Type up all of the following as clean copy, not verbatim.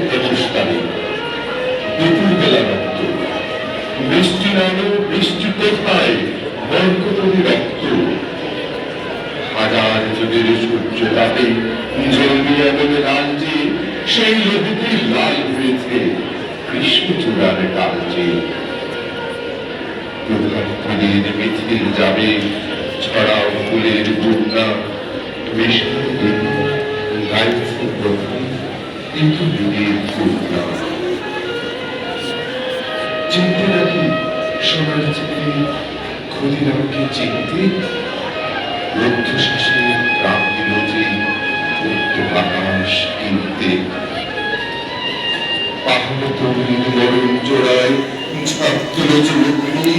প্রতিষ্ঠানে দুপুর বেলা রক্ত, বৃষ্টি নামে বৃষ্টি কোথায় বরকতরি রক্ত, হাজার যুগের সূর্য তাপে জন্মিয়া বলে লাল যে সেই লোহিতে লাল হয়েছে কৃষ্ণচূড়ার ডাল যে। প্রধানমন্ত্রীর মিছিল যাবে ছড়াও ফুলের বন্যা, বৃষ্টির দিন গাইছে প্রথম কিন্তু যুগের কন্যা। চিনতে নাকি সোনার চিঠি ক্ষুদিরামকে চিনতে, রুদ্ধশ্বাসে প্রাণ দিল যে উত্তর আকাশ কিনতে। পাহাড়ে তরুণ মরণ জোড়ায় ঝাঁপ তুল যুবকনি,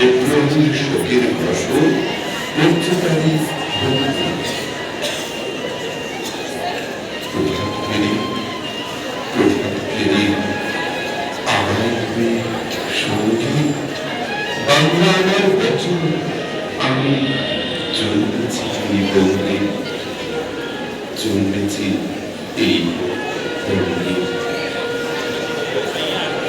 এপ্রিল শোকের ফসল পড়ছে তারি ভক্তি। প্রভাত ফেরি প্রভাত ফেরি আমায় তুমি সঙ্গী, বাংলা আমার বচন আমি জন্মেছি এই বন্দে, জন্মেছি এই বন্দে।